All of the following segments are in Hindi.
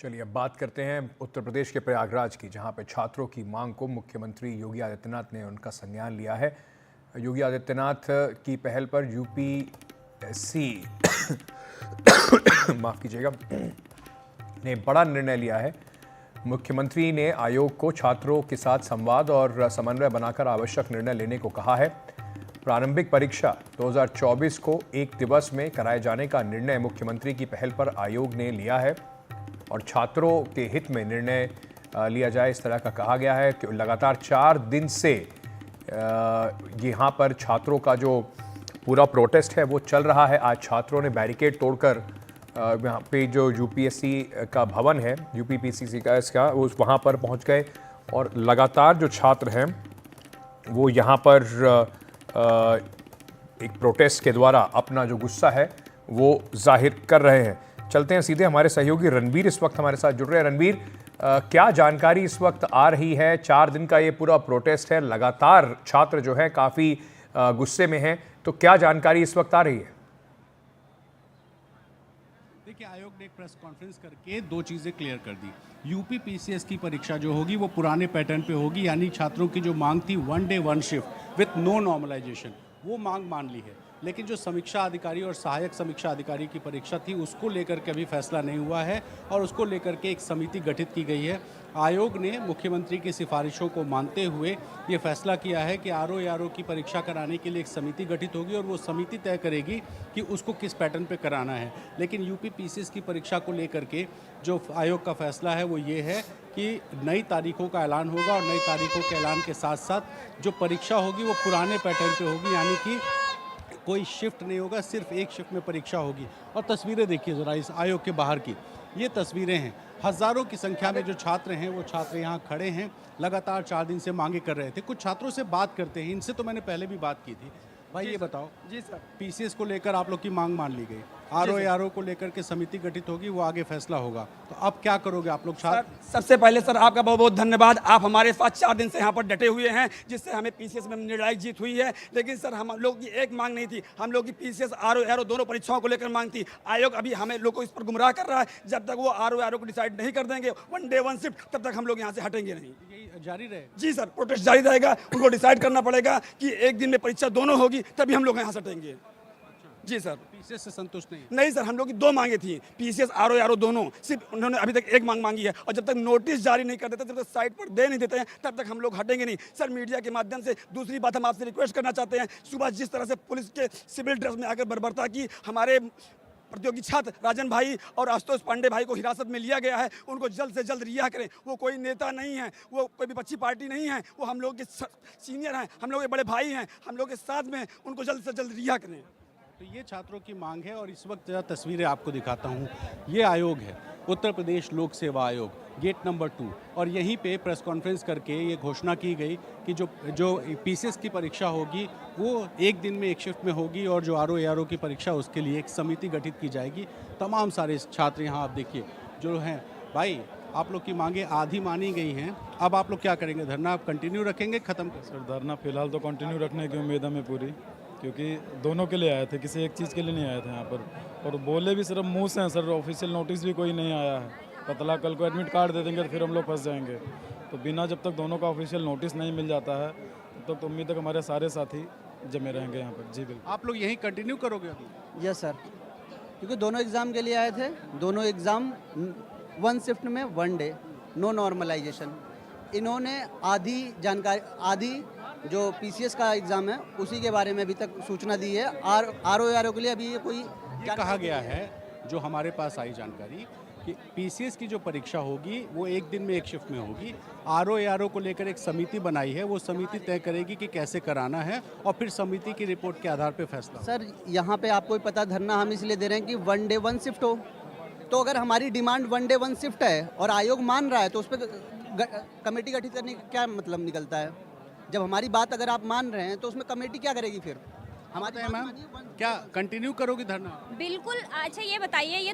चलिए अब बात करते हैं उत्तर प्रदेश के प्रयागराज की, जहां पे छात्रों की मांग को मुख्यमंत्री योगी आदित्यनाथ ने उनका संज्ञान लिया है। योगी आदित्यनाथ की पहल पर यूपीएससी माफ कीजिएगा ने बड़ा निर्णय लिया है। मुख्यमंत्री ने आयोग को छात्रों के साथ संवाद और समन्वय बनाकर आवश्यक निर्णय लेने को कहा है। प्रारंभिक परीक्षा 2024 को एक दिवस में कराए जाने का निर्णय मुख्यमंत्री की पहल पर आयोग ने लिया है और छात्रों के हित में निर्णय लिया जाए, इस तरह का कहा गया है कि लगातार 4 दिन से यहाँ पर छात्रों का जो पूरा प्रोटेस्ट है वो चल रहा है। आज छात्रों ने बैरिकेड तोड़कर यहाँ पे जो यूपीएससी का भवन है, यूपीपीसीसी का, इसका वहाँ पर पहुँच गए और लगातार जो छात्र हैं वो यहाँ पर एक प्रोटेस्ट के द्वारा अपना जो गुस्सा है वो जाहिर कर रहे हैं। चलते हैं सीधे, हमारे सहयोगी रणबीर इस वक्त हमारे साथ जुड़ रहे हैं। रणबीर, क्या जानकारी इस वक्त आ रही है? 4 दिन का ये पूरा प्रोटेस्ट है, लगातार छात्र जो है काफ़ी गुस्से में हैं, तो क्या जानकारी इस वक्त आ रही है? देखिए, आयोग ने एक प्रेस कॉन्फ्रेंस करके 2 चीज़ें क्लियर कर दी। यूपी पीसीएस की परीक्षा जो होगी वो पुराने पैटर्न पे होगी, यानी छात्रों की जो मांग थी 1 day 1 shift with no normalisation, वो मांग मान ली है। लेकिन जो समीक्षा अधिकारी और सहायक समीक्षा अधिकारी की परीक्षा थी उसको लेकर के अभी फैसला नहीं हुआ है और उसको लेकर के एक समिति गठित की गई है। आयोग ने मुख्यमंत्री की सिफारिशों को मानते हुए ये फैसला किया है कि आरओ की परीक्षा कराने के लिए एक समिति गठित होगी और वो समिति तय करेगी कि उसको किस पैटर्न पे कराना है। लेकिन यूपी पीसीएस की परीक्षा को लेकर के जो आयोग का फैसला है वो ये है कि नई तारीखों का ऐलान होगा और नई तारीखों के ऐलान के साथ साथ जो परीक्षा होगी वो पुराने पैटर्न पे होगी, यानी कि कोई शिफ्ट नहीं होगा, सिर्फ एक शिफ्ट में परीक्षा होगी। और तस्वीरें देखिए ज़रा इस आयोग के बाहर की, ये तस्वीरें हैं। हज़ारों की संख्या में जो छात्र हैं वो छात्र यहाँ खड़े हैं, लगातार 4 दिन से मांगे कर रहे थे। कुछ छात्रों से बात करते हैं, इनसे तो मैंने पहले भी बात की थी। भाई ये बताओ, जी सर, पीसीएस को लेकर आप लोग की मांग मान ली गई, आरओ को लेकर के समिति गठित होगी, वो आगे फैसला होगा, तो अब क्या करोगे आप लोग छात्र? सबसे पहले सर आपका बहुत बहुत धन्यवाद। आप हमारे साथ 4 दिन से यहाँ पर डटे हुए हैं, जिससे हमें पीसीएस में निर्णायक जीत हुई है। लेकिन सर हम लोग की एक मांग नहीं थी, हम लोग की पीसीएस आरओ दोनों परीक्षाओं को लेकर मांग थी। आयोग अभी हमें लोग को इस पर गुमराह कर रहा है। जब तक वो आरओ को डिसाइड नहीं कर देंगे 1 डे 1 शिफ्ट, तब तक हम लोग यहाँ से हटेंगे नहीं। यही जारी रहे? जी सर, प्रोटेस्ट जारी रहेगा। उनको डिसाइड करना पड़ेगा कि एक दिन में परीक्षा दोनों होगी, तभी हम लोग यहाँ से हटेंगे। जी सर। पीसीएस से संतुष्ट नहीं? नहीं सर, हम लोग की 2 मांगे थी, पीसीएस आरओ दोनों। सिर्फ उन्होंने अभी तक एक मांग मांगी है और जब तक नोटिस जारी नहीं कर देते, जब तक साइट पर दे नहीं देते हैं, तब तक हम लोग हटेंगे नहीं। सर मीडिया के माध्यम से दूसरी बात हम आपसे रिक्वेस्ट करना चाहते हैं, सुबह जिस तरह से पुलिस के सिविल ड्रेस में आकर बर्बरता की, हमारे प्रतियोगी छात्र राजन भाई और आशुतोष पांडे भाई को हिरासत में लिया गया है, उनको जल्द से जल्द रिहा करें। वो कोई नेता नहीं है, वो कोई विपक्षी पार्टी नहीं है, वो हम लोग के सीनियर हैं, हम लोग के बड़े भाई हैं, हम लोग के साथ में, उनको जल्द से जल्द रिहा करें। तो ये छात्रों की मांग है और इस वक्त जरा तस्वीरें आपको दिखाता हूँ। ये आयोग है उत्तर प्रदेश लोक सेवा आयोग, गेट नंबर 2, और यहीं पे प्रेस कॉन्फ्रेंस करके ये घोषणा की गई कि जो पीसीएस की परीक्षा होगी वो एक दिन में एक शिफ्ट में होगी और जो आरओ की परीक्षा उसके लिए एक समिति गठित की जाएगी। तमाम सारे छात्र यहाँ आप देखिए जो हैं। भाई आप लोग की मांगे आधी मानी गई हैं, अब आप लोग क्या करेंगे? धरना आप कंटिन्यू रखेंगे, ख़त्म कर? सर धरना फिलहाल तो कंटिन्यू रखने की उम्मीद हमें पूरी, क्योंकि दोनों के लिए आए थे, किसी एक चीज़ के लिए नहीं आए थे यहाँ पर। और बोले भी सिर्फ मुंह से हैं सर, ऑफिशियल नोटिस भी कोई नहीं आया है। पतला कल को एडमिट कार्ड दे देंगे तो फिर हम लोग फंस जाएंगे। तो बिना जब तक दोनों का ऑफिशियल नोटिस नहीं मिल जाता है तब तक उम्मीद तक हमारे सारे साथी जमे रहेंगे यहाँ पर। जी बिल्कुल। आप लोग यहीं कंटिन्यू करोगे अभी? यस सर, क्योंकि दोनों एग्ज़ाम के लिए आए थे, दोनों एग्ज़ाम 1 शिफ्ट में 1 डे, नो नॉर्मलाइजेशन। इन्होंने आधी जो पीसीएस का एग्ज़ाम है उसी के बारे में अभी तक सूचना दी है। आरओ के लिए अभी ये कोई ये कहा गया है, जो हमारे पास आई जानकारी, कि पीसीएस की जो परीक्षा होगी वो एक दिन में एक शिफ्ट में होगी। आरओ को लेकर एक समिति बनाई है, वो समिति तय करेगी कि कैसे कराना है और फिर समिति की रिपोर्ट के आधार पर फैसला। सर यहाँ पे आपको पता, धरना हम इसलिए दे रहे हैं कि 1 डे 1 शिफ्ट हो। तो अगर हमारी डिमांड 1 डे 1 शिफ्ट है और आयोग मान रहा है तो उस पर कमेटी गठित करने का क्या मतलब निकलता है? जब हमारी बात अगर आप मान रहे हैं तो उसमें कमेटी क्या करेगी फिर? हमारी मैम क्या कंटिन्यू करोगी धरना? बिल्कुल। अच्छा ये बताइए, ये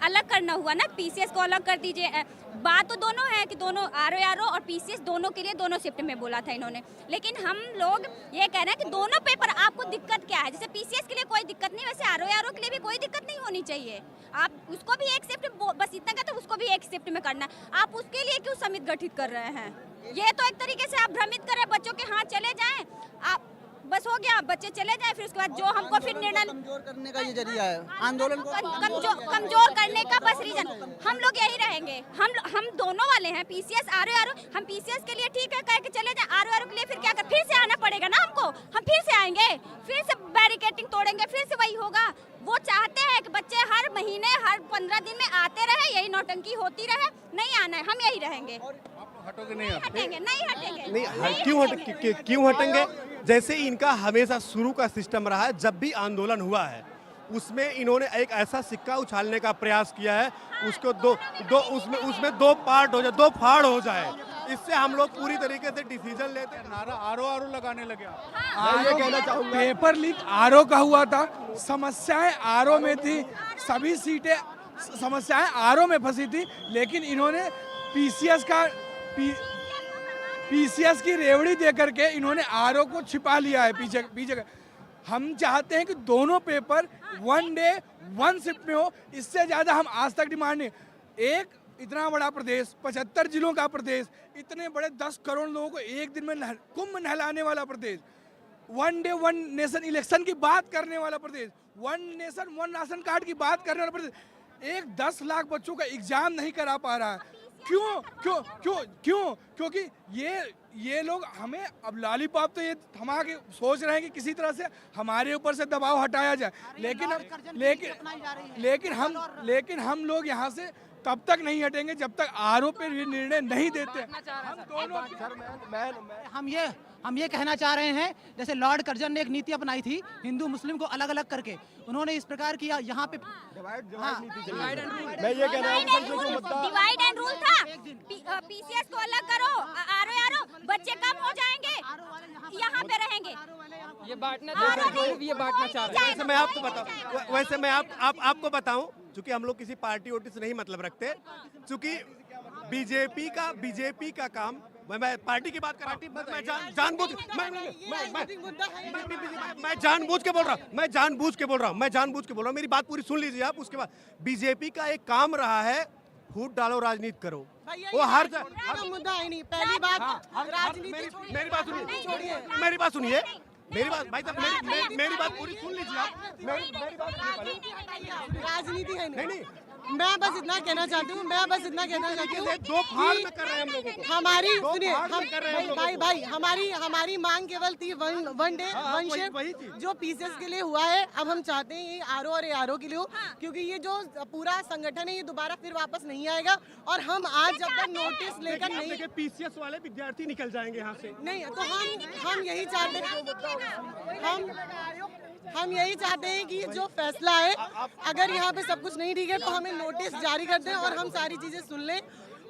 अलग करना हुआ ना, पीसीएस को अलग कर दीजिए। बात तो दोनों है कि दोनों आरओ और पीसीएस दोनों के लिए दोनों शिफ्ट में बोला था इन्होंने, लेकिन हम लोग ये कह रहे हैं कि दोनों पेपर आपको दिक्कत क्या है? जैसे पीसीएस के लिए कोई दिक्कत नहीं, वैसे आरओ के लिए भी कोई दिक्कत नहीं होनी चाहिए। आप उसको भी एक शिफ्ट, बस इतना कहते हैं उसको भी एक शिफ्ट में करना है। आप उसके लिए क्यों समिति गठित कर रहे हैं? ये तो एक तरीके से आप भ्रमित कर रहे हैं बच्चों के। हाँ चले जाएं, आप बस हो गया, बच्चे चले जाए, फिर उसके बाद जो हमको फिर निर्णय कमजोर करने का ये जरिया है आंदोलन को। कमजोर करने का बस रीजन हम लोग यही रहेंगे। हम दोनों वाले हैं, पीसीएस आरओ। हम पीसीएस के लिए ठीक है कह के चले जाए, आरओ के लिए फिर क्या कर, फिर से आना पड़ेगा ना हमको। हम फिर से आएंगे, फिर से बैरिकेटिंग तोड़ेंगे, फिर से वही होगा। वो चाहते हैं कि बच्चे हर महीने, हर 15 दिन में आते रहे, यही नौटंकी होती रहे। नहीं आना है, हम यही रहेंगे। हटोगे नहीं? हटेंगे नहीं, हटेंगे नहीं, क्यों हटेंगे? जैसे इनका हमेशा शुरू का सिस्टम रहा है, जब भी आंदोलन हुआ है उसमें इन्होंने एक ऐसा सिक्का उछालने का प्रयास किया है उसको उसमें दो पार्ट हो जाए, दो फाड़ हो जाए। इससे हम लोग पूरी तरीके से डिसीजन लेते हैं। नारा आरओ लगाने लगे आप। मैं ये कहना चाहूँगा, पेपर लीक आरओ का हुआ था, समस्याएं आरओ में थी, सभी सीटें समस्याएं आरओ में फंसी थी, लेकिन इन्होंने पीसीएस की रेवड़ी देकर के इन्होंने आरओ को छिपा लिया है पीछे। हम चाहते हैं कि दोनों पेपर 1 डे 1 शिफ्ट में हो। इससे ज़्यादा हम आज तक डिमांड नहीं। एक इतना बड़ा प्रदेश, 75 जिलों का प्रदेश, इतने बड़े 10 करोड़ लोगों को एक दिन में कुंभ नहलाने वाला प्रदेश, 1 डे 1 नेशन इलेक्शन की बात करने वाला प्रदेश, 1 नेशन 1 राशन कार्ड की बात करने वाला प्रदेश, एक 10 लाख बच्चों का एग्जाम नहीं करा पा रहा है। क्योंकि ये लोग हमें अब लॉलीपॉप तो ये थमा के सोच रहे हैं कि किसी तरह से हमारे ऊपर से दबाव हटाया जाए, लेकिन हम लोग यहाँ से तब तक नहीं हटेंगे जब तक आरओ पे निर्णय नहीं देते। हम ये कहना चाह रहे हैं, जैसे लॉर्ड कर्जन ने एक नीति अपनाई थी हिंदू मुस्लिम को अलग अलग करके, उन्होंने इस प्रकार किया यहाँ पे मैं ये कह रहा हूँ डिवाइड एंड रूल था। पीसीएस को अलग करो, आरओ बच्चे कम हो जाएंगे, यहाँ पे रहेंगे। ये बांटना चाह रहे हैं। वैसे मैं आपको बताऊं, वैसे मैं आपको बताऊं, चूंकि हम लोग किसी पार्टी वोटी से नहीं मतलब रखते, चूंकि बीजेपी का काम, मैं पार्टी की बात कर रहा हूं, मैं जानबूझ के बोल रहा हूं, मेरी बात पूरी सुन लीजिए आप। उसके बाद बीजेपी का एक काम रहा है, फूट डालो राजनीति करो। वो हर मुद्दा है नहीं। पहली बात राजनीति, मेरी बात सुनिए, मेरी बात पूरी सुन लीजिए आप। मेरी बात राजनीति है नहीं। मैं बस इतना कहना चाहती हूँ, दो फाड़ में कर रहे हैं हम लोगों को। हमारी सुनिए, हमारी मांग केवल थी 1 डे 1 शिफ्ट, जो पीसीएस के लिए हुआ है। अब हम चाहते हैं ये आरओ और एआरओ के लिए हो, क्योंकि ये जो पूरा संगठन है ये दोबारा फिर वापस नहीं आएगा। और हम आज जब तक नोटिस लेकर नहीं, पीसीएस वाले विद्यार्थी निकल जाएंगे यहाँ से। नहीं तो हम यही चाहते हैं, हम यही चाहते हैं कि जो फैसला है, अगर यहाँ पे सब कुछ नहीं ठीक है तो हमें नोटिस जारी कर दें और हम सारी चीजें सुन लें।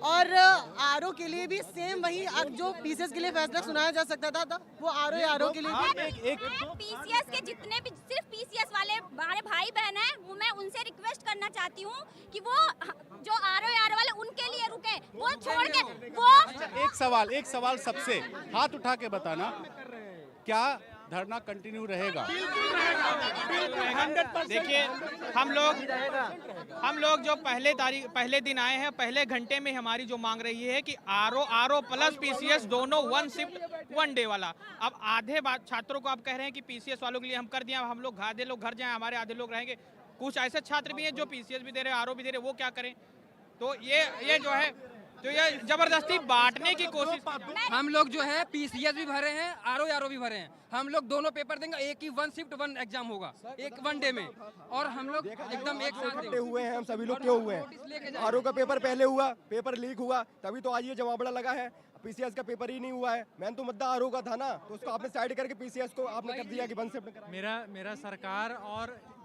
और आरओ के लिए भी सेम वही, अब जो पीसीएस के लिए फैसला सुनाया जा सकता था वो आरओ के लिए भी। पीसीएस के जितने भी सिर्फ पीसीएस वाले हमारे भाई बहन हैं, वो मैं उनसे रिक्वेस्ट करना चाहती हूँ कि वो जो आरओ वाले उनके लिए रुके, वो छोड़ के वो। एक सवाल सबसे हाथ उठा के बताना, क्या धरना कंटिन्यू रहेगा? देखिए, हम लोग जो पहले दिन आए हैं, पहले घंटे में हमारी जो मांग रही है कि आरओ प्लस पीसीएस दोनों 1 शिफ्ट 1 डे वाला। अब आधे छात्रों को आप कह रहे हैं कि पीसीएस वालों के लिए हम कर दिया, हम लोग आधे लोग घर जाएं, हमारे आधे लोग रहेंगे। कुछ ऐसे छात्र भी हैं जो पीसीएस भी दे रहे हैं, आरओ भी दे रहे हैं, वो क्या करें? तो ये जो है, तो ये जबरदस्ती बांटने की कोशिश। हम लोग जो है पीसीएस भी भरे हैं, आरओ भी भरे हैं। हम लोग दोनों पेपर देंगे, एक ही 1 शिफ्ट 1 एग्जाम होगा, एक 1 डे में, और हम लोग एकदम एक साथ देंगे। हुए हैं हम सभी लोग, क्यों हुए हैं? आरओ का पेपर पहले हुआ, पेपर लीक हुआ, तभी तो आज ये जमावड़ा लगा है। पीसीएस का पेपर ही नहीं हुआ है। मैंने तो मुद्दा आरओ का था ना, तो उसको आपने साइड करके पीसीएस को आपने कर दिया कि 1 शिफ्ट करा।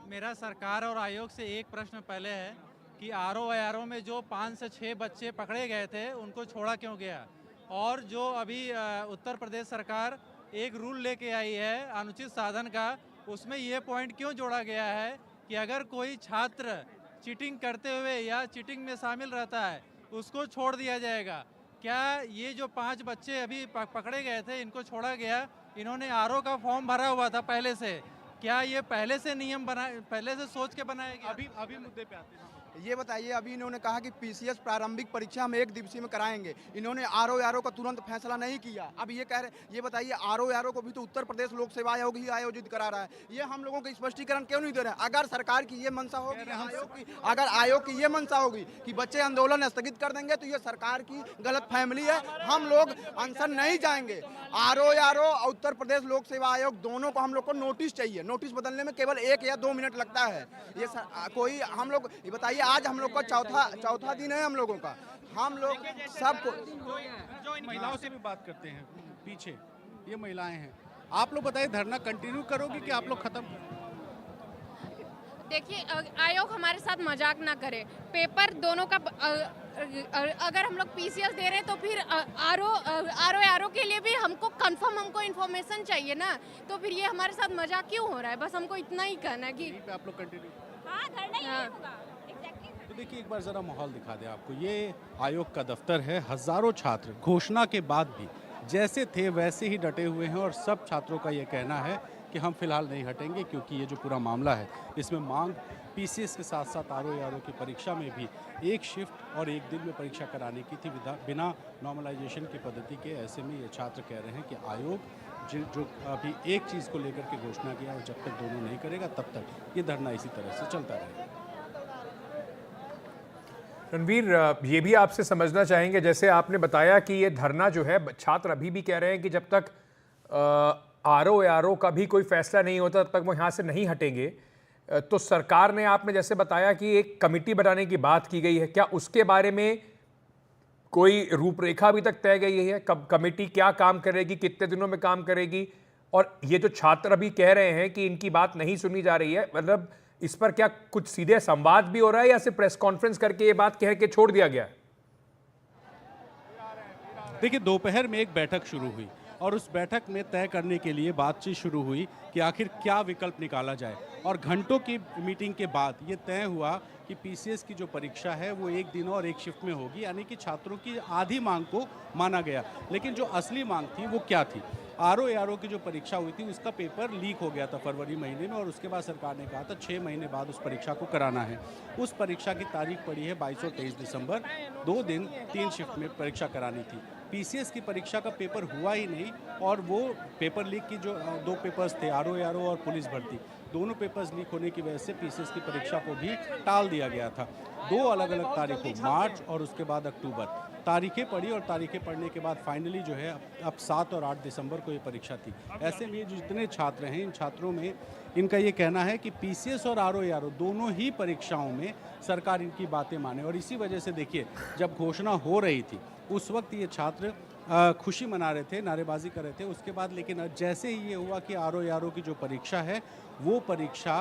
मेरा सरकार और आयोग से एक प्रश्न पहले है कि आरओ में जो 5 से 6 बच्चे पकड़े गए थे उनको छोड़ा क्यों गया? और जो अभी उत्तर प्रदेश सरकार एक रूल लेके आई है अनुचित साधन का, उसमें ये पॉइंट क्यों जोड़ा गया है कि अगर कोई छात्र चीटिंग करते हुए या चीटिंग में शामिल रहता है उसको छोड़ दिया जाएगा। क्या ये जो 5 बच्चे अभी पकड़े गए थे इनको छोड़ा गया, इन्होंने आरओ का फॉर्म भरा हुआ था पहले से, क्या ये पहले से नियम पहले से सोच के बनाया गया? अभी मुद्दे पे आते हैं। ये बताइए, अभी इन्होंने कहा कि पीसीएस प्रारंभिक परीक्षा हम 1 दिवसीय में कराएंगे। इन्होंने आरओ का तुरंत फैसला नहीं किया। अब ये कह रहे, ये बताइए आरओ को भी तो उत्तर प्रदेश लोक सेवा आयोग ही आयोजित करा रहा है। ये हम लोगों को स्पष्टीकरण क्यों नहीं दे रहे हैं? अगर सरकार की ये मंशा होगी, अगर आयोग की ये मंशा होगी कि बच्चे आंदोलन स्थगित कर देंगे, तो ये सरकार की गलत फैमिली है। हम लोग अनशन नहीं जाएंगे। आरओ और उत्तर प्रदेश लोक सेवा आयोग दोनों को हम लोग को नोटिस चाहिए। नोटिस बदलने में केवल 1 या 2 मिनट लगता है। ये कोई हम लोग ये बताइए, आज हम लोग का चौथा दिन है हम लोगों का। हम लोग सबको जो इन महिलाओं से भी बात करते हैं, पीछे ये महिलाएं हैं। आप लोग बताइए, धरना कंटिन्यू करोगे कि आप लोग खत्म? देखिए, आयोग हमारे साथ मजाक ना करे। पेपर दोनों का अगर हम लोग पीसीएस दे रहे हैं तो फिर आरओ के लिए भी हमको इन्फॉर्मेशन चाहिए ना, तो फिर ये हमारे साथ मजाक क्यों हो रहा है? बस हमको इतना ही कहना है कि आप लोग कंटिन्यू। हाँ, धरना यही होगा। तो देखिए, एक बार ज़रा माहौल दिखा दे आपको। ये आयोग का दफ्तर है। हज़ारों छात्र घोषणा के बाद भी जैसे थे वैसे ही डटे हुए हैं और सब छात्रों का ये कहना है कि हम फिलहाल नहीं हटेंगे, क्योंकि ये जो पूरा मामला है इसमें मांग पीसीएस के साथ साथ आरओ की परीक्षा में भी 1 शिफ्ट और 1 दिन में परीक्षा कराने की थी बिना नॉर्मलाइजेशन की पद्धति के। ऐसे में ये छात्र कह रहे हैं कि आयोग जो अभी एक चीज़ को लेकर के घोषणा किया और जब तक दोनों नहीं करेगा तब तक ये धरना इसी तरह से चलता रहेगा। रणवीर, ये भी आपसे समझना चाहेंगे, जैसे आपने बताया कि ये धरना जो है छात्र अभी भी कह रहे हैं कि जब तक आरओ का भी कोई फैसला नहीं होता तब तक वो यहाँ से नहीं हटेंगे। तो सरकार ने, आपने जैसे बताया कि एक कमेटी बनाने की बात की गई है, क्या उसके बारे में कोई रूपरेखा अभी तक तय गई है? कमेटी क्या काम करेगी, कितने दिनों में काम करेगी? और ये जो छात्र अभी कह रहे हैं कि इनकी बात नहीं सुनी जा रही है, मतलब इस पर क्या कुछ सीधे संवाद भी हो रहा है या सिर्फ प्रेस कॉन्फ्रेंस करके ये बात कह के छोड़ दिया गया है? देखिए, दोपहर में एक बैठक शुरू हुई और उस बैठक में तय करने के लिए बातचीत शुरू हुई कि आखिर क्या विकल्प निकाला जाए। और घंटों की मीटिंग के बाद ये तय हुआ कि पीसीएस की जो परीक्षा है वो 1 दिन और 1 शिफ्ट में होगी, यानी कि छात्रों की आधी मांग को माना गया। लेकिन जो असली मांग थी वो क्या थी? आरओ की जो परीक्षा हुई थी उसका पेपर लीक हो गया था फरवरी महीने में, और उसके बाद सरकार ने कहा था 6 महीने बाद उस परीक्षा को कराना है। उस परीक्षा की तारीख पड़ी है 22 और 23 दिसंबर। 2 दिन 3 शिफ्ट में परीक्षा करानी थी। पीसीएस की परीक्षा का पेपर हुआ ही नहीं, और वो पेपर लीक की जो 2 पेपर्स थे, आरओ और पुलिस भर्ती, दोनों पेपर्स लीक होने की वजह से पीसीएस की परीक्षा को भी टाल दिया गया था। 2 अलग अलग तारीखों, मार्च और उसके बाद अक्टूबर, तारीखें पड़ी और तारीखें पढ़ने के बाद फाइनली जो है अब 7 और 8 दिसंबर को ये परीक्षा थी। ऐसे में जो जितने छात्र हैं, इन छात्रों में इनका ये कहना है कि पीसीएस और आरओ दोनों ही परीक्षाओं में सरकार इनकी बातें माने। और इसी वजह से देखिए, जब घोषणा हो रही थी उस वक्त ये छात्र खुशी मना रहे थे, नारेबाजी कर रहे थे। उसके बाद लेकिन जैसे ही ये हुआ कि आरओ की जो परीक्षा है वो परीक्षा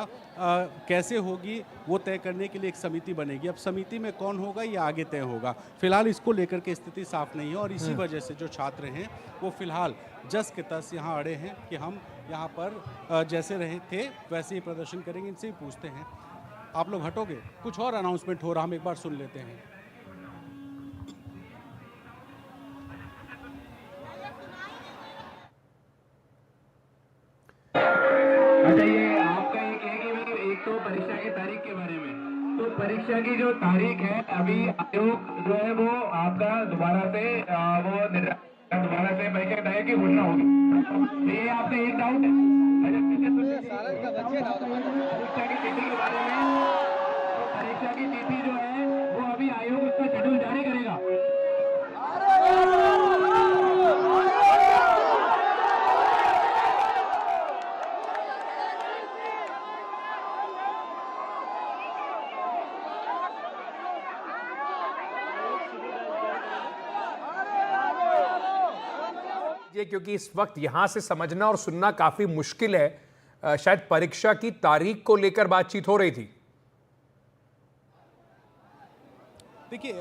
कैसे होगी वो तय करने के लिए एक समिति बनेगी। अब समिति में कौन होगा ये आगे तय होगा। फिलहाल इसको लेकर के स्थिति साफ नहीं है, और इसी वजह से जो छात्र हैं वो फिलहाल जस के तस यहाँ अड़े हैं कि हम यहाँ पर जैसे रहे थे वैसे ही प्रदर्शन करेंगे। इनसे ही पूछते हैं, आप लोग हटोगे? कुछ और अनाउंसमेंट हो रहा, हम एक बार सुन लेते हैं। अच्छा, ये आपका एक तो परीक्षा की तारीख के बारे में, तो परीक्षा की जो तारीख है अभी आयोग जो है वो आपका दोबारा से परीक्षा की तारीख की घोषणा होगी। ये आपका एक डाउट है। परीक्षा की तिथि के बारे में, तो परीक्षा की तिथि जो है वो अभी आयोग उसका शेड्यूल जारी करेगा। क्योंकि इस वक्त यहां से समझना और सुनना काफी मुश्किल है, शायद परीक्षा की तारीख को लेकर बातचीत हो रही थी। देखिए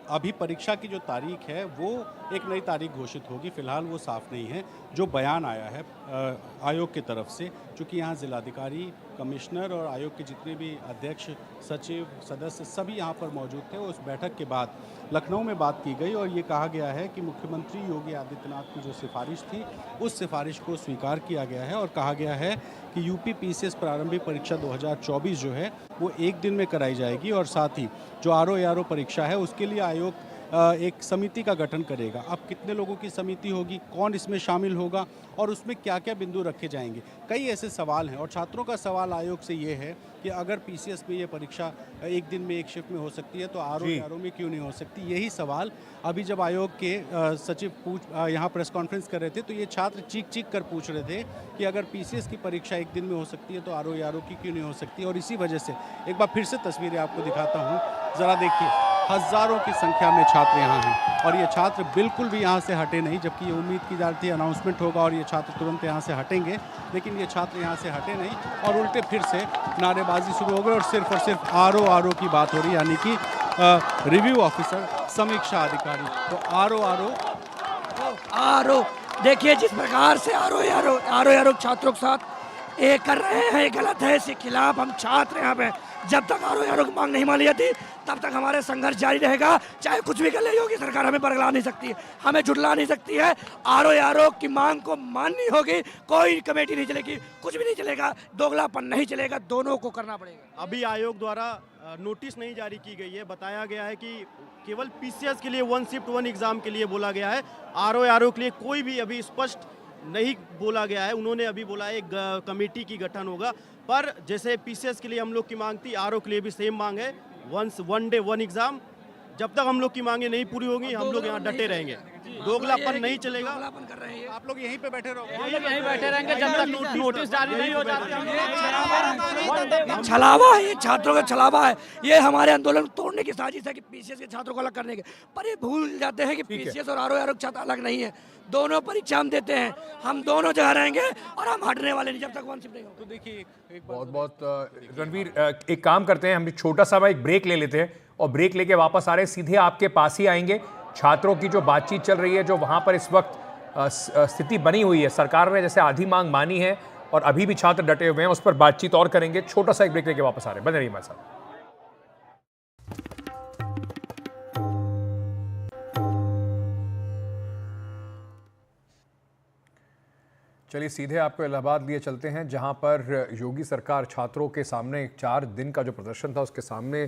अभी परीक्षा की जो तारीख है वो एक नई तारीख घोषित होगी, फिलहाल वो साफ नहीं है। जो बयान आया है आयोग की तरफ से, चूँकि यहाँ जिलाधिकारी, कमिश्नर और आयोग के जितने भी अध्यक्ष, सचिव, सदस्य सभी यहाँ पर मौजूद थे। उस बैठक के बाद लखनऊ में बात की गई और ये कहा गया है कि मुख्यमंत्री योगी आदित्यनाथ की जो सिफारिश थी उस सिफारिश को स्वीकार किया गया है और कहा गया है कि यूपी पीसीएस प्रारंभिक परीक्षा 2024 जो है वो एक दिन में कराई जाएगी और साथ ही जो आरओ परीक्षा है उसके लिए आयोग एक समिति का गठन करेगा। अब कितने लोगों की समिति होगी, कौन इसमें शामिल होगा और उसमें क्या क्या बिंदु रखे जाएंगे, कई ऐसे सवाल हैं। और छात्रों का सवाल आयोग से ये है कि अगर पीसीएस में ये परीक्षा एक दिन में एक शिफ्ट में हो सकती है तो आरओ में क्यों नहीं हो सकती। यही सवाल अभी जब आयोग के सचिव यहाँ प्रेस कॉन्फ्रेंस कर रहे थे तो ये छात्र चीख कर पूछ रहे थे कि अगर पीसीएस की परीक्षा एक दिन में हो सकती है तो आरओ की क्यों नहीं हो सकती। और इसी वजह से एक बार फिर से तस्वीरें आपको दिखाता हूँ, ज़रा देखिए, हज़ारों की संख्या में छात्र यहाँ हैं और ये छात्र बिल्कुल भी यहाँ से हटे नहीं, जबकि ये उम्मीद की जा रही थी अनाउंसमेंट होगा और ये छात्र तुरंत यहाँ से हटेंगे, लेकिन ये छात्र यहाँ से हटे नहीं और उल्टे फिर से नारेबाजी शुरू हो गई और सिर्फ आरओ की बात हो रही, यानी कि रिव्यू ऑफिसर, समीक्षा अधिकारी। तो आरओ देखिए जिस प्रकार से आरओ छात्रों के साथ ये कर रहे हैं, गलत है। इसके खिलाफ हम छात्र यहाँ पे जब तक आरओ की मांग नहीं मानी जाती तब तक हमारे संघर्ष जारी रहेगा। चाहे कुछ भी कर ले योगी सरकार, हमें बरगला नहीं सकती है, हमें झुठला नहीं सकती है। आरओ की मांग को माननी होगी, कोई कमेटी नहीं चलेगी, कुछ भी नहीं चलेगा, दोगलापन नहीं चलेगा, दोनों को करना पड़ेगा। अभी आयोग द्वारा नोटिस नहीं जारी की गई है, बताया गया है कि केवल पीसीएस के लिए 1 शिफ्ट 1 एग्जाम के लिए बोला गया है। आरओ के लिए कोई भी अभी स्पष्ट नहीं बोला गया है। उन्होंने अभी बोला है एक कमेटी की गठन होगा, पर जैसे पीसीएस के लिए हम लोग की मांग थी, आरओ के लिए भी सेम मांग है, 1 डे 1 एग्जाम। जब तक हम लोग की मांगें नहीं पूरी होंगी हम लोग यहाँ डटे रहेंगे, दोगलापन नहीं चलेगा। आप लोग यहीं पे बैठे रहोगे, यहीं बैठे रहेंगे जब तक नोटिस जारी नहीं हो जाता। छलावा है, ये छात्रों का छलावा है, ये हमारे आंदोलन तोड़ने की साजिश है कि पीसीएस के छात्रों को अलग करने के। पर ये भूल जाते हैं कि पीसीएस और आरओ छात्र अलग नहीं है, दोनों परीक्षा हम देते हैं, हम दोनों जगह रहेंगे और हम हटने वाले नहीं जब तक 1 शिफ्ट नहीं हो। तो देखिए बहुत रणवीर, एक काम करते हैं, हम छोटा सा एक ब्रेक ले लेते हैं और ब्रेक लेके वापस आ रहे हैं, सीधे आपके पास ही आएंगे। छात्रों की जो बातचीत चल रही है, जो वहां पर इस वक्त स्थिति बनी हुई है, सरकार ने जैसे आधी मांग मानी है और अभी भी छात्र डटे हुए हैं, उस पर बातचीत और करेंगे। छोटा सा एक ब्रेक लेके वापस आ रहे हैं, बने रहिए हमारे साथ। चलिए सीधे आपको इलाहाबाद लिए चलते हैं, जहां पर योगी सरकार छात्रों के सामने 4 दिन का जो प्रदर्शन था उसके सामने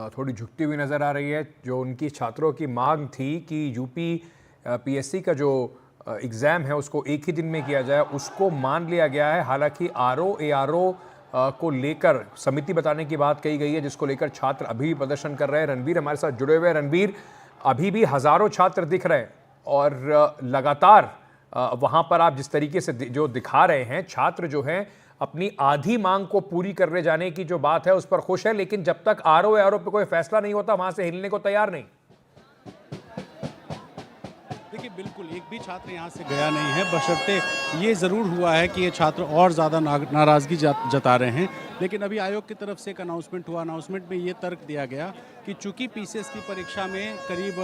थोड़ी झुकती हुई नज़र आ रही है। जो उनकी छात्रों की मांग थी कि यूपी पीएससी का जो एग्ज़ाम है उसको एक ही दिन में किया जाए, उसको मान लिया गया है। हालांकि आरओ को लेकर समिति बताने की बात कही गई है, जिसको लेकर छात्र अभी भी प्रदर्शन कर रहे हैं। रणवीर हमारे साथ जुड़े हुए हैं। रणवीर, अभी भी हज़ारों छात्र दिख रहे हैं और लगातार वहाँ पर आप जिस तरीके से जो दिखा रहे हैं, छात्र जो हैं अपनी आधी मांग को पूरी करने जाने की जो बात है उस पर खुश है, लेकिन जब तक आरओ पे कोई फैसला नहीं होता वहां से हिलने को तैयार नहीं। देखिए बिल्कुल एक भी छात्र यहाँ से गया नहीं है, बशर्ते ये ज़रूर हुआ है कि ये छात्र और ज़्यादा नाराज़गी जता रहे हैं। लेकिन अभी आयोग की तरफ से एक अनाउंसमेंट हुआ, अनाउंसमेंट में ये तर्क दिया गया कि चूंकि पीसीएस की परीक्षा में करीब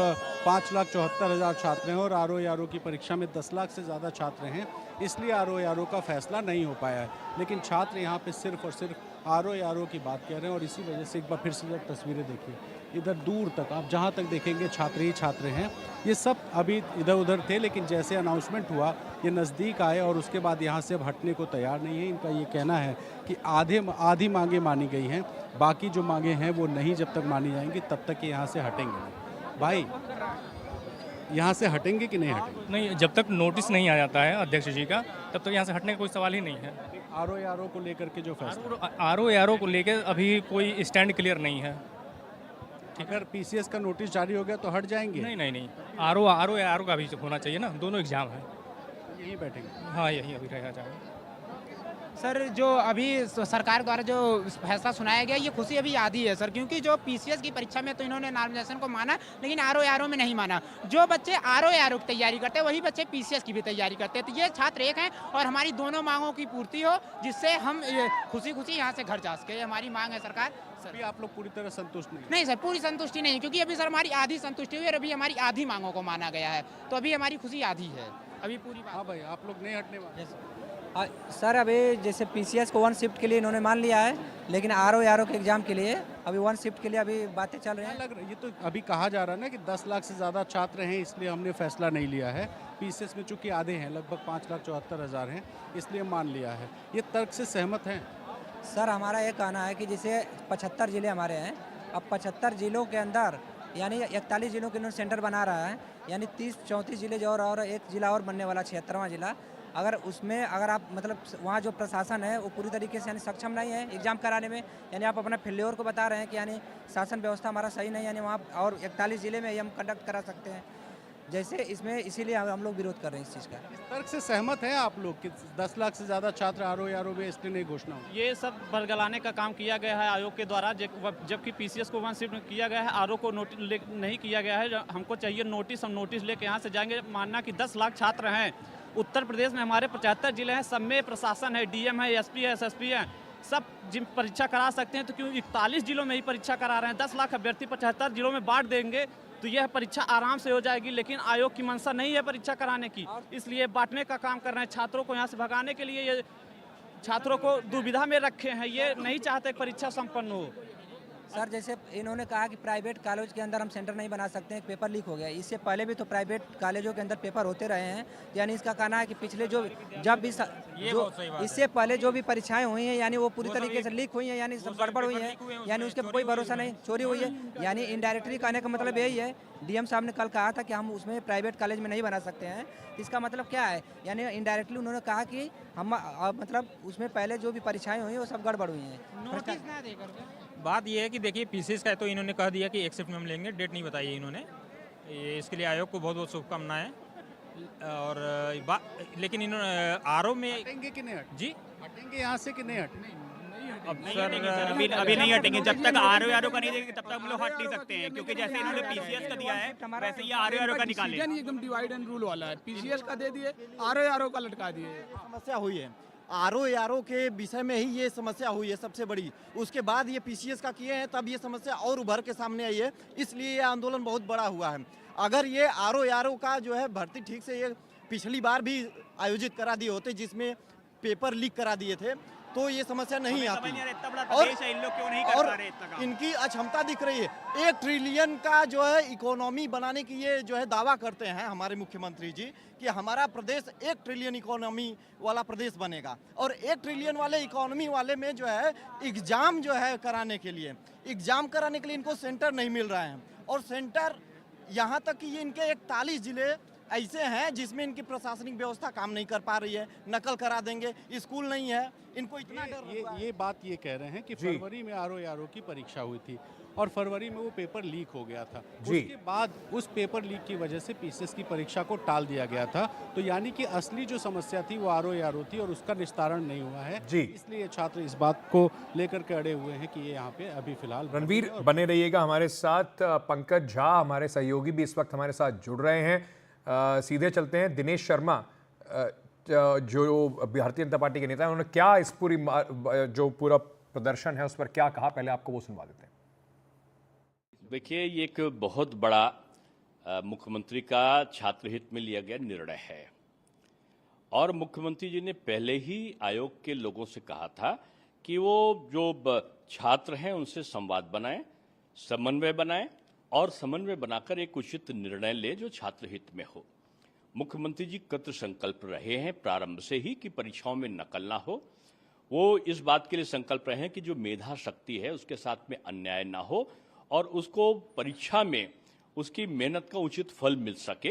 5,74,000 छात्र हैं और आरओ की परीक्षा में 10 लाख से ज़्यादा छात्र हैं, इसलिए आरओ का फैसला नहीं हो पाया है। लेकिन छात्र यहाँ पे सिर्फ और सिर्फ आरओ की बात कर रहे हैं और इसी वजह से एक बार फिर से जब तस्वीरें देखिए, इधर दूर तक आप जहाँ तक देखेंगे छात्र ही छात्र हैं। ये सब अभी इधर उधर थे, लेकिन जैसे अनाउंसमेंट हुआ ये नज़दीक आए और उसके बाद यहाँ से अब हटने को तैयार नहीं है। इनका ये कहना है कि आधी मांगें मानी गई हैं, बाकी जो मांगें हैं वो नहीं जब तक मानी जाएंगी तब तक ये यहाँ से हटेंगे नहीं। भाई यहाँ से हटेंगे कि नहीं हटेंगे? नहीं, जब तक नोटिस नहीं आ जाता है अध्यक्ष जी का तब तक यहाँ से हटने का कोई सवाल ही नहीं है। आरओ को लेकर के जो फैसला, आरओ को लेकर अभी कोई स्टैंड क्लियर नहीं है। अगर पीसीएस का नोटिस जारी हो गया तो हट जाएंगे? नहीं, आरओ का भी होना चाहिए ना, दोनों एग्जाम है। यहीं बैठेंगे? हाँ, यहीं अभी रह जाएंगे। सर जो अभी सरकार द्वारा जो फैसला सुनाया गया ये खुशी अभी आधी है सर, क्योंकि जो पीसीएस की परीक्षा में तो इन्होंने नॉर्मलाइजेशन को माना लेकिन आरओ में नहीं माना। जो बच्चे आरओ की तैयारी करते हैं वही बच्चे पीसीएस की भी तैयारी करते हैं। तो ये छात्र एक हैं और हमारी दोनों मांगों की पूर्ति हो जिससे हम खुशी खुशी यहाँ से घर जा सके, हमारी मांग है सरकार। अभी आप लोग पूरी तरह संतुष्ट नहीं सर, पूरी संतुष्टि नहीं, क्योंकि अभी सर हमारी आधी संतुष्टि हुई और अभी हमारी आधी मांगों को माना गया है, तो अभी हमारी खुशी आधी है, अभी पूरी। हाँ भाई, आप लोग नहीं हटने वाले? सर अभी जैसे पीसीएस को 1 शिफ्ट के लिए इन्होंने मान लिया है, लेकिन आरओ के एग्जाम के लिए अभी 1 शिफ्ट के लिए अभी बातें चल रही हैं। लग रहा है ये तो अभी कहा जा रहा है ना कि 10 लाख से ज़्यादा छात्र हैं, इसलिए हमने फैसला नहीं लिया है। पीसीएस में चूंकि आधे हैं, लगभग 5,74,000 हैं, इसलिए मान लिया है। ये तर्क से सहमत हैं? सर हमारा ये कहना है कि जैसे 75 ज़िले हमारे हैं, अब 75 ज़िलों के अंदर यानी 41 ज़िलों के इन्होंने सेंटर बना रहा है, यानी 30-34 ज़िले जो और एक ज़िला और बनने वाला 76वां ज़िला। अगर उसमें अगर आप मतलब वहाँ जो प्रशासन है वो पूरी तरीके से यानी सक्षम नहीं है एग्ज़ाम कराने में, यानी आप अपना फेल्योर को बता रहे हैं कि यानी शासन व्यवस्था हमारा सही नहीं, यानी वहाँ और 41 ज़िले में हम कंडक्ट करा सकते हैं जैसे इसमें, इसीलिए हम लोग विरोध कर रहे हैं इस चीज़ का। इस तर्क से सहमत हैं आप लोग कि 10 लाख से ज़्यादा छात्र आरओ में इसलिए नहीं घोषणा हो? ये सब बरगलाने का काम किया गया है आयोग के द्वारा, जबकि पीसीएस को 1 शिफ्ट किया गया है, आरओ को नोटिस नहीं किया गया है। हमको चाहिए नोटिस, हम नोटिस लेके यहाँ से जाएंगे। मानना कि 10 लाख छात्र हैं, उत्तर प्रदेश में हमारे 75 जिले हैं, सब में प्रशासन है, डीएम है, एसपी है, एसएसपी है, सब जिन परीक्षा करा सकते हैं, तो क्यों 41 जिलों में ही परीक्षा करा रहे हैं? 10 लाख अभ्यर्थी 75 जिलों में बांट देंगे तो यह परीक्षा आराम से हो जाएगी, लेकिन आयोग की मंशा नहीं है परीक्षा कराने की, इसलिए बांटने का काम कर रहे हैं। छात्रों को यहाँ से भगाने के लिए ये छात्रों को दुविधा में रखे हैं, ये नहीं चाहते परीक्षा संपन्न हो। सर जैसे इन्होंने कहा कि प्राइवेट कॉलेज के अंदर हम सेंटर नहीं बना सकते हैं, पेपर लीक हो गया। इससे पहले भी तो प्राइवेट कॉलेजों के अंदर पेपर होते रहे हैं, यानी इसका कहना है कि पिछले जो जब भी इससे पहले जो भी परीक्षाएं हुई हैं यानी वो पूरी तरीके से लीक हुई हैं, यानी सब गड़बड़ हुई है, यानी उसके कोई भरोसा नहीं, चोरी हुई है। यानी इनडायरेक्टली कहने का मतलब यही है, डीएम साहब ने कल कहा था कि हम उसमें प्राइवेट कॉलेज में नहीं बना सकते हैं, इसका मतलब क्या है? यानी इनडायरेक्टली उन्होंने कहा कि हम मतलब उसमें पहले जो भी परीक्षाएं हुई वो सब गड़बड़ हुई हैं। बात यह है कि देखिए पीसीएस का तो इन्होंने कह दिया कि 1 शिफ्ट में हम लेंगे, डेट नहीं बताई है इन्होंने, इसके लिए आयोग को बहुत बहुत शुभकामनाएं। और लेकिन इन्होंने आरओ में हटेंगे कि नहीं जी हटेंगे यहाँ से कि नहीं हटेंगे? अब सर अभी नहीं हटेंगे, जब तक आरओ का नहीं देंगे तब तक हम लोग हट नहीं सकते हैं, क्योंकि जैसे इन्होंने पीसीएस का दिया है वैसे ये आरओ का निकाले। एकदम डिवाइड एंड रूल वाला है, पीसीएस का दे दिए, आरओ का लटका दिए। समस्या हुई है आरओ के विषय में ही ये समस्या हुई है सबसे बड़ी, उसके बाद ये पीसीएस का किए हैं तब ये समस्या और उभर के सामने आई है, इसलिए ये आंदोलन बहुत बड़ा हुआ है। अगर ये आरओ का जो है भर्ती ठीक से ये पिछली बार भी आयोजित करा दिए होते जिसमें पेपर लीक करा दिए थे तो ये समस्या नहीं आती। और इनकी अक्षमता दिख रही है। 1 ट्रिलियन का जो है इकोनॉमी बनाने की ये जो है दावा करते हैं हमारे मुख्यमंत्री जी कि हमारा प्रदेश 1 ट्रिलियन इकोनॉमी वाला प्रदेश बनेगा, और 1 ट्रिलियन वाले इकोनॉमी वाले में जो है एग्जाम जो है कराने के लिए इनको सेंटर नहीं मिल रहा है, और सेंटर यहाँ तक कि ये इनके 41 जिले ऐसे हैं जिसमें इनकी प्रशासनिक व्यवस्था काम नहीं कर पा रही है, नकल करा देंगे, स्कूल नहीं है, इनको इतना डर। ये बात ये कह रहे हैं कि फरवरी में आरओ की परीक्षा हुई थी और फरवरी में वो पेपर लीक हो गया था, उसके बाद उस पेपर लीक की वजह से पीसीएस की परीक्षा को टाल दिया गया था, तो यानी कि असली जो समस्या थी वो आरओ थी और उसका निस्तारण नहीं हुआ है, इसलिए छात्र इस बात को लेकर के अड़े हुए हैं कि ये यहाँ पे अभी फिलहाल। रणवीर बने रहिएगा हमारे साथ, पंकज झा हमारे सहयोगी भी इस वक्त हमारे साथ जुड़ रहे हैं। सीधे चलते हैं, दिनेश शर्मा जो भारतीय जनता पार्टी के नेता हैं, उन्होंने क्या इस पूरी जो पूरा प्रदर्शन है उस पर क्या कहा, पहले आपको वो सुनवा देते हैं। देखिए, ये एक बहुत बड़ा मुख्यमंत्री का छात्र हित में लिया गया निर्णय है, और मुख्यमंत्री जी ने पहले ही आयोग के लोगों से कहा था कि वो जो छात्र हैं उनसे संवाद बनाएं, समन्वय बनाएं और समन्वय बनाकर एक उचित निर्णय ले जो छात्र हित में हो। मुख्यमंत्री जी कृत संकल्प रहे हैं प्रारंभ से ही कि परीक्षाओं में नकल ना हो। वो इस बात के लिए संकल्प रहे हैं कि जो मेधा शक्ति है उसके साथ में अन्याय ना हो और उसको परीक्षा में उसकी मेहनत का उचित फल मिल सके।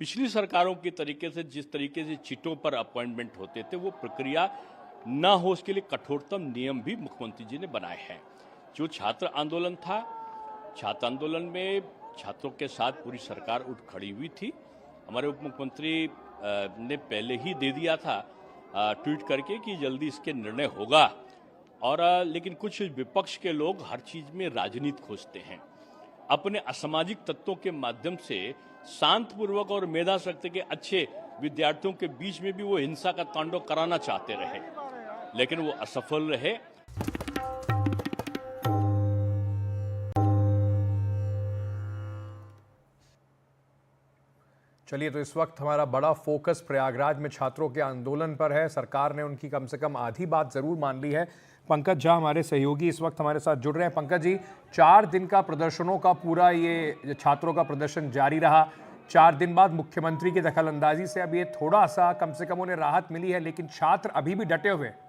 पिछली सरकारों के तरीके से जिस तरीके से चिटों पर अपॉइंटमेंट होते थे वो प्रक्रिया ना हो, उसके लिए कठोरतम नियम भी मुख्यमंत्री जी ने बनाए हैं। जो छात्र आंदोलन था, छात्र आंदोलन में छात्रों के साथ पूरी सरकार उठ खड़ी हुई थी। हमारे उप मुख्यमंत्री ने पहले ही दे दिया था ट्वीट करके कि जल्दी इसके निर्णय होगा। और लेकिन कुछ विपक्ष के लोग हर चीज में राजनीति खोजते हैं, अपने असामाजिक तत्वों के माध्यम से शांतपूर्वक और मेधा शक्ति के अच्छे विद्यार्थियों के बीच में भी वो हिंसा का तांडव कराना चाहते रहे, लेकिन वो असफल रहे। चलिए, तो इस वक्त हमारा बड़ा फोकस प्रयागराज में छात्रों के आंदोलन पर है। सरकार ने उनकी कम से कम आधी बात जरूर मान ली है। पंकज झा हमारे सहयोगी इस वक्त हमारे साथ जुड़ रहे हैं। पंकज जी, 4 दिन का प्रदर्शनों का पूरा ये छात्रों का प्रदर्शन जारी रहा। 4 दिन बाद मुख्यमंत्री की दखलंदाजी से अब ये थोड़ा सा कम से कम उन्हें राहत मिली है, लेकिन छात्र अभी भी डटे हुए हैं।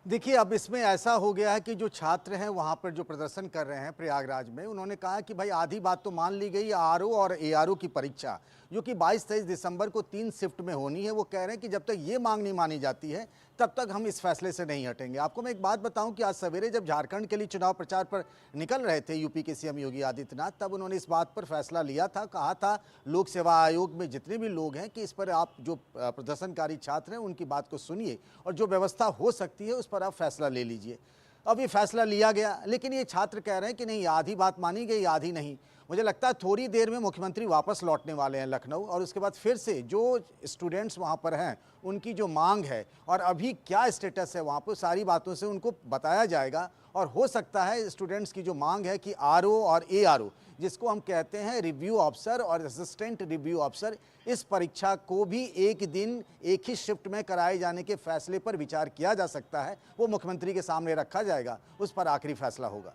देखिए, अब इसमें ऐसा हो गया है कि जो छात्र हैं वहाँ पर जो प्रदर्शन कर रहे हैं प्रयागराज में, उन्होंने कहा कि भाई आधी बात तो मान ली गई, आरओ और एआरओ की परीक्षा जो कि 22-23 दिसंबर को 3 शिफ्ट में होनी है, वो कह रहे हैं कि जब तक ये मांग नहीं मानी जाती है तब तक हम इस फैसले से नहीं हटेंगे। आपको मैं एक बात बताऊं कि आज सवेरे जब झारखंड के लिए चुनाव प्रचार पर निकल रहे थे यूपी के सीएम योगी आदित्यनाथ, तब उन्होंने इस बात पर फैसला लिया था, कहा था लोक सेवा आयोग में जितने भी लोग हैं कि इस पर आप जो प्रदर्शनकारी छात्र हैं उनकी बात को सुनिए और जो व्यवस्था हो सकती है उस पर आप फैसला ले लीजिए। अब ये फैसला लिया गया, लेकिन ये छात्र कह रहे हैं कि नहीं, आधी बात मानी गई, आधी नहीं। मुझे लगता है थोड़ी देर में मुख्यमंत्री वापस लौटने वाले हैं लखनऊ, और उसके बाद फिर से जो स्टूडेंट्स वहाँ पर हैं उनकी जो मांग है और अभी क्या स्टेटस है वहाँ पर, सारी बातों से उनको बताया जाएगा। और हो सकता है स्टूडेंट्स की जो मांग है कि आरओ और एआरओ, जिसको हम कहते हैं रिव्यू ऑफिसर और असिस्टेंट रिव्यू ऑफिसर, इस परीक्षा को भी एक दिन एक ही शिफ्ट में कराए जाने के फैसले पर विचार किया जा सकता है। वो मुख्यमंत्री के सामने रखा जाएगा, उस पर आखिरी फैसला होगा।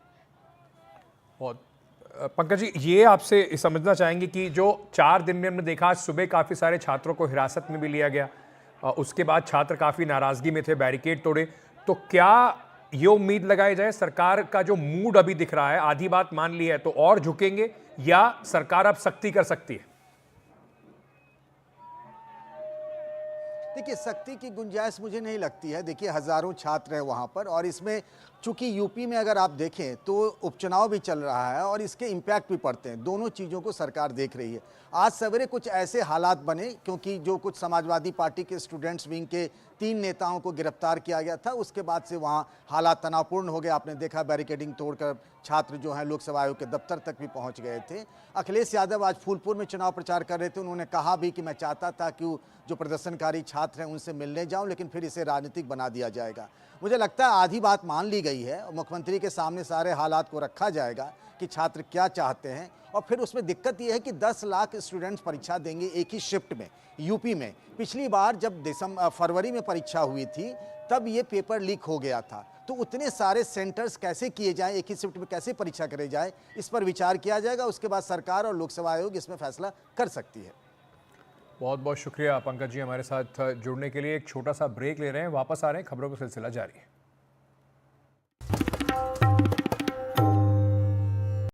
और पंकज जी, ये आपसे समझना चाहेंगे कि जो 4 दिन में हमने देखा, आज सुबह काफ़ी सारे छात्रों को हिरासत में भी लिया गया, उसके बाद छात्र काफ़ी नाराज़गी में थे, बैरिकेड तोड़े, तो क्या ये उम्मीद लगाई जाए सरकार का जो मूड अभी दिख रहा है, आधी बात मान ली है तो और झुकेंगे या सरकार अब सख्ती कर सकती है? देखिए, सख्ती की गुंजाइश मुझे नहीं लगती है। देखिए, हज़ारों छात्र हैं वहाँ पर, और इसमें चूंकि यूपी में अगर आप देखें तो उपचुनाव भी चल रहा है और इसके इम्पैक्ट भी पड़ते हैं। दोनों चीज़ों को सरकार देख रही है। आज सवेरे कुछ ऐसे हालात बने, क्योंकि जो कुछ समाजवादी पार्टी के स्टूडेंट्स विंग के 3 नेताओं को गिरफ्तार किया गया था, उसके बाद से वहाँ हालात तनावपूर्ण हो गए। आपने देखा बैरिकेडिंग तोड़कर छात्र जो हैं लोक सेवा आयोग के दफ्तर तक भी पहुँच गए थे। अखिलेश यादव आज फूलपुर में चुनाव प्रचार कर रहे थे, उन्होंने कहा भी कि मैं चाहता था कि जो प्रदर्शनकारी छात्र हैं उनसे मिलने जाऊं, लेकिन फिर इसे राजनीतिक बना दिया जाएगा। मुझे लगता है आधी बात मान ली गई है और मुख्यमंत्री के सामने सारे हालात को रखा जाएगा कि छात्र क्या चाहते हैं। और फिर उसमें दिक्कत यह है कि 10 लाख स्टूडेंट्स परीक्षा देंगे एक ही शिफ्ट में यूपी में। पिछली बार जब फरवरी में परीक्षा हुई थी तब ये पेपर लीक हो गया था, तो उतने सारे सेंटर्स कैसे किए जाएं, एक ही शिफ्ट में कैसे परीक्षा करे जाए, इस पर विचार किया जाएगा। उसके बाद सरकार और लोक सेवा आयोग इसमें फैसला कर सकती है। बहुत बहुत शुक्रिया पंकज जी हमारे साथ जुड़ने के लिए। एक छोटा सा ब्रेक ले रहे हैं, वापस आ रहे हैं, खबरों का सिलसिला जारी है।